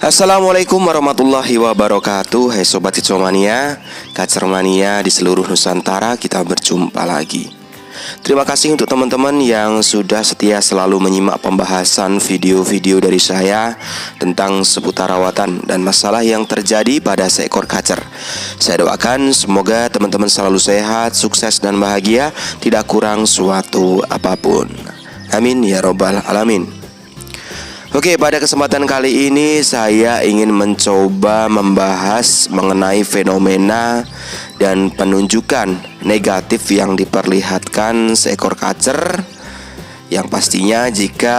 Assalamualaikum warahmatullahi wabarakatuh. Hai Sobat Hitsomania, Kacermania di seluruh Nusantara, kita berjumpa lagi. Terima kasih untuk teman-teman yang sudah setia selalu menyimak pembahasan video-video dari saya tentang seputar rawatan dan masalah yang terjadi pada seekor kacer. Saya doakan semoga teman-teman selalu sehat, sukses dan bahagia, tidak kurang suatu apapun. Amin ya robbal alamin. Oke, pada kesempatan kali ini saya ingin mencoba membahas mengenai fenomena dan penunjukan negatif yang diperlihatkan seekor kacer, yang pastinya jika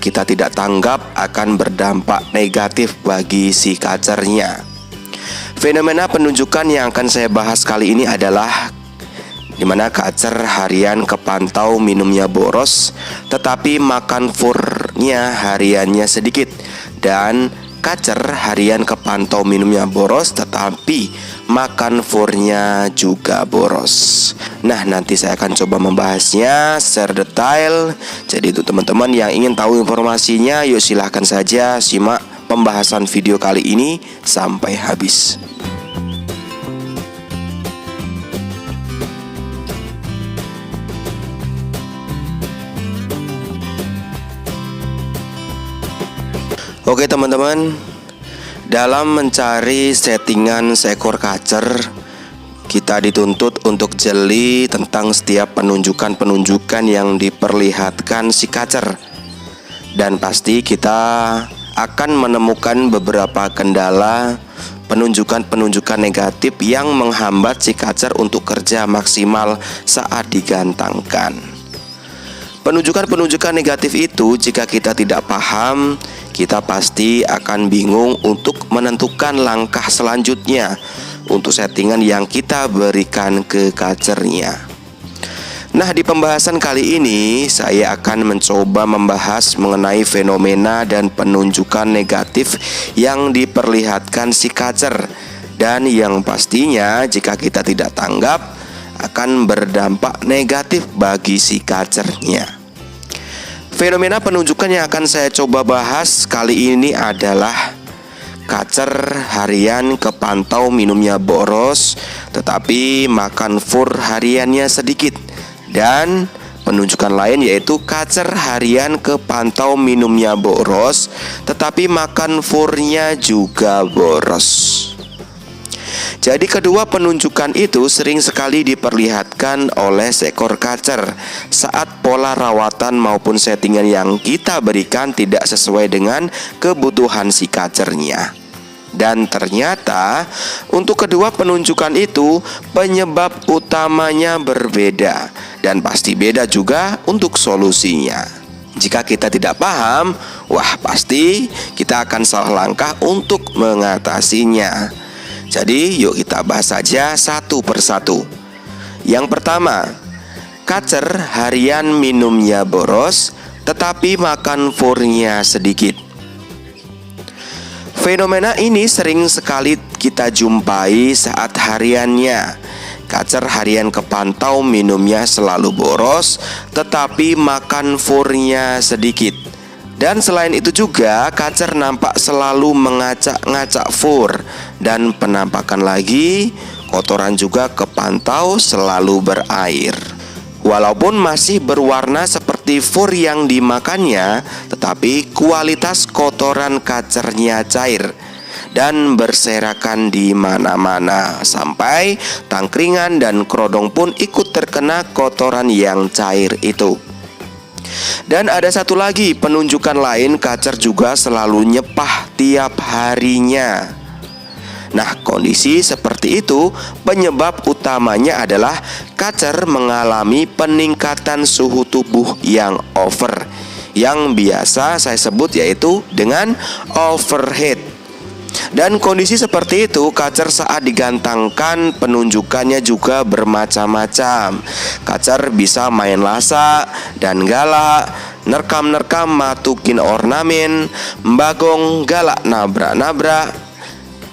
kita tidak tanggap akan berdampak negatif bagi si kacernya. Fenomena penunjukan yang akan saya bahas kali ini adalah di mana kacer harian kepantau minumnya boros, tetapi makan furnya hariannya sedikit. Dan kacer harian kepantau minumnya boros, tetapi makan furnya juga boros. Nah, nanti saya akan coba membahasnya secara detail. Jadi untuk teman-teman yang ingin tahu informasinya, yuk silahkan saja simak pembahasan video kali ini sampai habis. Oke teman-teman, dalam mencari settingan seekor kacer, kita dituntut untuk jeli tentang setiap penunjukan-penunjukan yang diperlihatkan si kacer. Dan pasti kita akan menemukan beberapa kendala penunjukan-penunjukan negatif yang menghambat si kacer untuk kerja maksimal saat digantangkan. Penunjukan-penunjukan negatif itu jika kita tidak paham, kita pasti akan bingung untuk menentukan langkah selanjutnya untuk settingan yang kita berikan ke kacernya. Nah, di pembahasan kali ini saya akan mencoba membahas mengenai fenomena dan penunjukan negatif yang diperlihatkan si kacer, dan yang pastinya jika kita tidak tanggap akan berdampak negatif bagi si kacernya. Fenomena penunjukan yang akan saya coba bahas kali ini adalah kacer harian kepantau minumnya boros, tetapi makan fur hariannya sedikit. Dan penunjukan lain yaitu kacer harian kepantau minumnya boros, tetapi makan furnya juga boros. Jadi kedua penunjukan itu sering sekali diperlihatkan oleh seekor kacer saat pola rawatan maupun settingan yang kita berikan tidak sesuai dengan kebutuhan si kacernya. Dan ternyata untuk kedua penunjukan itu penyebab utamanya berbeda, dan pasti beda juga untuk solusinya. Jika kita tidak paham, wah pasti kita akan salah langkah untuk mengatasinya. Jadi yuk kita bahas saja satu persatu. Yang pertama, kacer harian minumnya boros, tetapi makan furnya sedikit. Fenomena ini sering sekali kita jumpai saat hariannya kacer harian kepantau minumnya selalu boros, tetapi makan furnya sedikit. Dan selain itu juga kacer nampak selalu mengacak-ngacak fur, dan penampakan lagi kotoran juga kepantau selalu berair. Walaupun masih berwarna seperti fur yang dimakannya, tetapi kualitas kotoran kacernya cair dan berserakan di mana-mana, sampai tangkringan dan kerodong pun ikut terkena kotoran yang cair itu. Dan ada satu lagi penunjukan lain, kacer juga selalu nyepah tiap harinya. Nah, kondisi seperti itu penyebab utamanya adalah kacer mengalami peningkatan suhu tubuh yang over, yang biasa saya sebut yaitu dengan overheat. Dan kondisi seperti itu kacer saat digantangkan penunjukannya juga bermacam-macam. Kacer bisa main lasak dan galak, nerkam-nerkam matukin ornamen, mbagong galak nabrak-nabrak.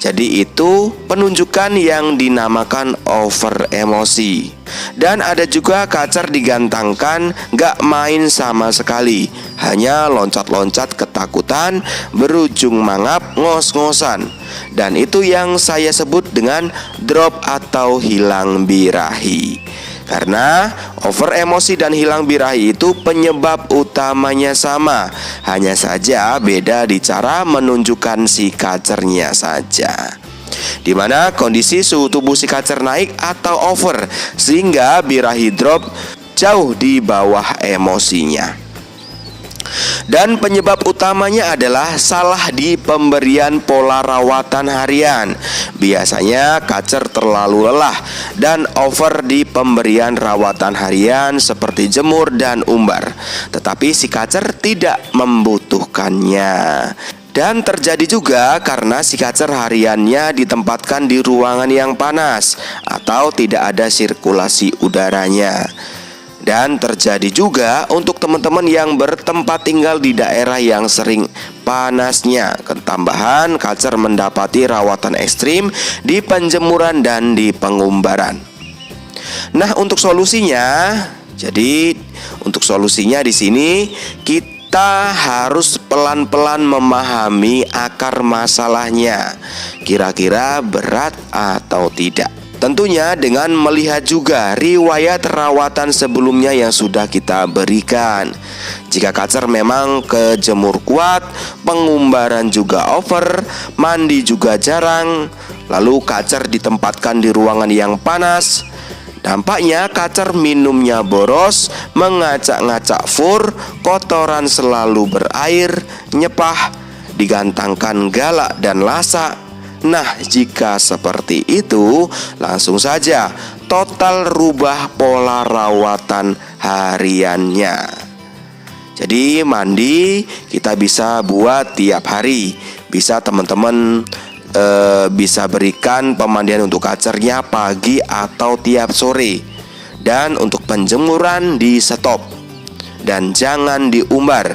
Jadi itu penunjukan yang dinamakan over emosi. Dan ada juga kacer digantangkan gak main sama sekali, hanya loncat-loncat ketakutan, berujung mangap, ngos-ngosan. Dan itu yang saya sebut dengan drop atau hilang birahi. Karena over emosi dan hilang birahi itu penyebab utamanya sama, hanya saja beda di cara menunjukkan si kacernya saja, di mana kondisi suhu tubuh si kacer naik atau over, sehingga birahi drop jauh di bawah emosinya. Dan penyebab utamanya adalah salah di pemberian pola rawatan harian. Biasanya kacer terlalu lelah dan over di pemberian rawatan harian seperti jemur dan umbar, tetapi si kacer tidak membutuhkannya. Dan terjadi juga karena si kacer hariannya ditempatkan di ruangan yang panas atau tidak ada sirkulasi udaranya. Dan terjadi juga untuk teman-teman yang bertempat tinggal di daerah yang sering panasnya. Ketambahan kacer mendapati rawatan ekstrim di penjemuran dan di pengumbaran. Nah, untuk solusinya, di sini kita harus pelan-pelan memahami akar masalahnya. Kira-kira berat atau tidak? Tentunya dengan melihat juga riwayat rawatan sebelumnya yang sudah kita berikan. Jika kacer memang kejemur kuat, pengumbaran juga over, mandi juga jarang, lalu kacer ditempatkan di ruangan yang panas, dampaknya kacer minumnya boros, mengacak-ngacak fur, kotoran selalu berair, nyepah, digantangkan galak dan lasak. Nah, jika seperti itu, langsung saja total rubah pola rawatan hariannya. Jadi mandi kita bisa buat tiap hari. Bisa teman-teman bisa berikan pemandian untuk kacernya pagi atau tiap sore. Dan untuk penjemuran di stop dan jangan diumbar.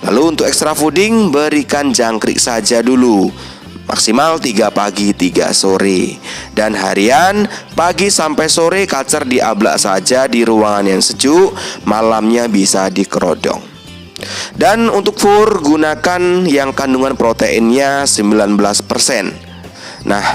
Lalu untuk extra fooding berikan jangkrik saja dulu. Maksimal 3 pagi 3 sore. Dan harian pagi sampai sore kacer diablak saja di ruangan yang sejuk, malamnya bisa dikerodong. Dan untuk fur gunakan yang kandungan proteinnya 19%. Nah,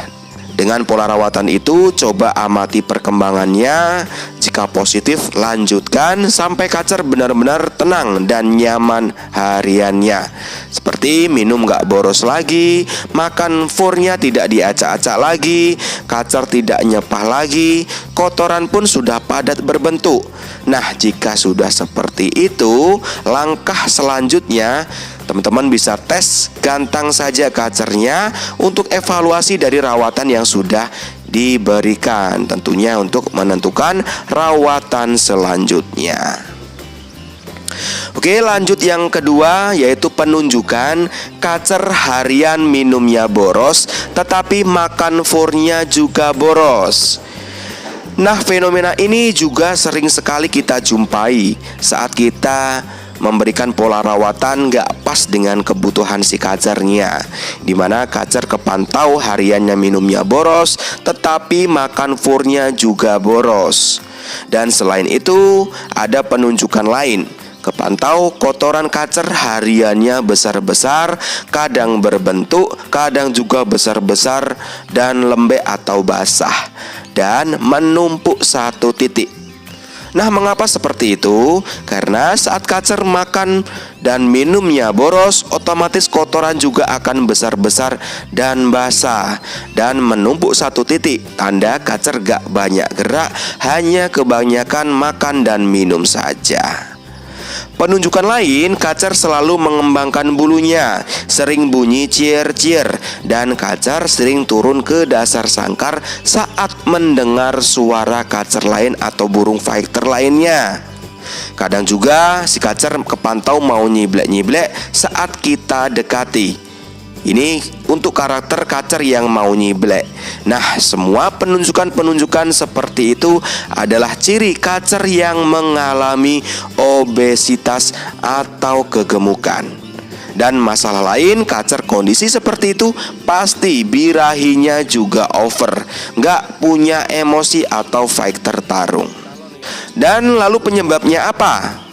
dengan pola rawatan itu coba amati perkembangannya. Jika positif lanjutkan sampai kacer benar-benar tenang dan nyaman hariannya. Seperti minum gak boros lagi, makan furnya tidak diacak-acak lagi, kacer tidak nyepah lagi, kotoran pun sudah padat berbentuk. Nah, jika sudah seperti itu, langkah selanjutnya teman-teman bisa tes gantang saja kacernya untuk evaluasi dari rawatan yang sudah diberikan, tentunya untuk menentukan rawatan selanjutnya. Oke, lanjut yang kedua, yaitu penunjukan kacer harian minumnya boros tetapi makan furnya juga boros. Nah, fenomena ini juga sering sekali kita jumpai saat kita memberikan pola rawatan gak pas dengan kebutuhan si kacernya, dimana kacer kepantau hariannya minumnya boros tetapi makan furnya juga boros. Dan selain itu ada penunjukan lain, kepantau kotoran kacer hariannya besar-besar, kadang berbentuk, kadang juga besar-besar dan lembek atau basah, dan menumpuk satu titik. Nah, mengapa seperti itu? Karena saat kacer makan dan minumnya boros, otomatis kotoran juga akan besar-besar dan basah dan menumpuk satu titik. Tanda kacer gak banyak gerak, hanya kebanyakan makan dan minum saja. Penunjukan lain, kacer selalu mengembangkan bulunya, sering bunyi cier-cier, dan kacer sering turun ke dasar sangkar saat mendengar suara kacer lain atau burung fighter lainnya. Kadang juga si kacer kepantau mau nyiblek-nyiblek saat kita dekati. Ini untuk karakter kacer yang mau nyiblek. Nah, semua penunjukan-penunjukan seperti itu adalah ciri kacer yang mengalami obesitas atau kegemukan. Dan masalah lain, kacer kondisi seperti itu pasti birahinya juga over, nggak punya emosi atau fighter tarung. Dan lalu penyebabnya apa?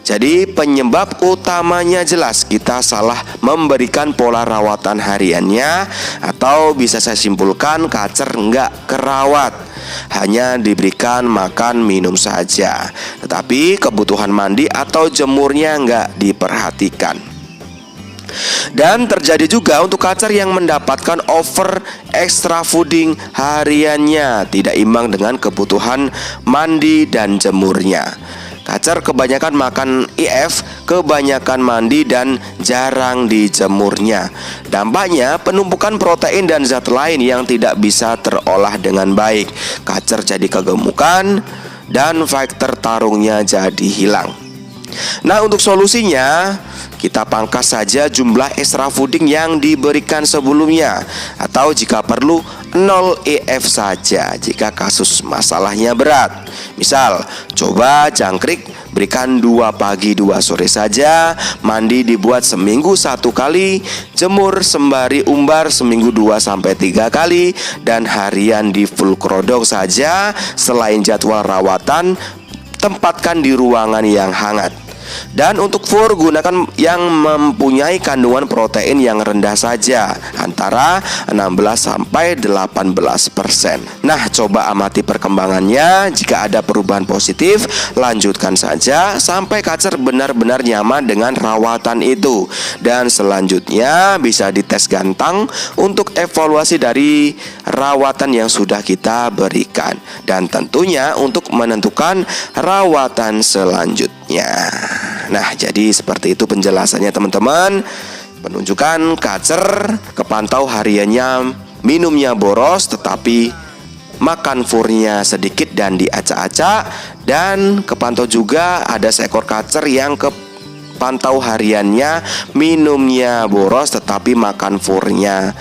Jadi penyebab utamanya jelas, kita salah memberikan pola rawatan hariannya, atau bisa saya simpulkan kacer nggak kerawat, hanya diberikan makan minum saja, tetapi kebutuhan mandi atau jemurnya nggak diperhatikan. Dan terjadi juga untuk kacer yang mendapatkan over extra fooding hariannya, tidak imbang dengan kebutuhan mandi dan jemurnya. Kacer kebanyakan makan IF, kebanyakan mandi dan jarang dijemurnya. Dampaknya penumpukan protein dan zat lain yang tidak bisa terolah dengan baik. Kacer jadi kegemukan dan faktor tarungnya jadi hilang. Nah, untuk solusinya kita pangkas saja jumlah extra fooding yang diberikan sebelumnya, atau jika perlu 0 EF saja jika kasus masalahnya berat. Misal, coba jangkrik berikan 2 pagi 2 sore saja, mandi dibuat seminggu 1 kali, jemur sembari umbar seminggu 2-3 kali, dan harian di full kerodong saja. Selain jadwal rawatan, tempatkan di ruangan yang hangat. Dan untuk fur, gunakan yang mempunyai kandungan protein yang rendah saja, antara 16-18%. Nah, coba amati perkembangannya. Jika ada perubahan positif, lanjutkan saja sampai kacer benar-benar nyaman dengan rawatan itu. Dan selanjutnya bisa dites gantang untuk evaluasi dari rawatan yang sudah kita berikan, dan tentunya untuk menentukan rawatan selanjutnya. Nah, jadi seperti itu penjelasannya teman-teman. Penunjukan kacer kepantau hariannya minumnya boros, tetapi makan furnya sedikit dan diacak-acak. Dan kepantau juga ada seekor kacer yang kepantau hariannya minumnya boros, tetapi makan furnya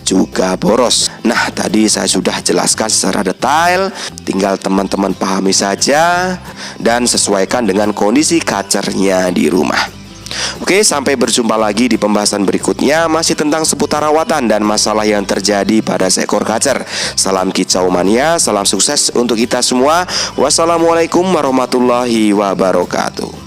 juga boros. Nah, tadi saya sudah jelaskan secara detail, tinggal teman-teman pahami saja dan sesuaikan dengan kondisi kacernya di rumah. Oke, sampai berjumpa lagi di pembahasan berikutnya, masih tentang seputar rawatan dan masalah yang terjadi pada seekor kacer. Salam kicau mania, salam sukses untuk kita semua. Wassalamualaikum warahmatullahi wabarakatuh.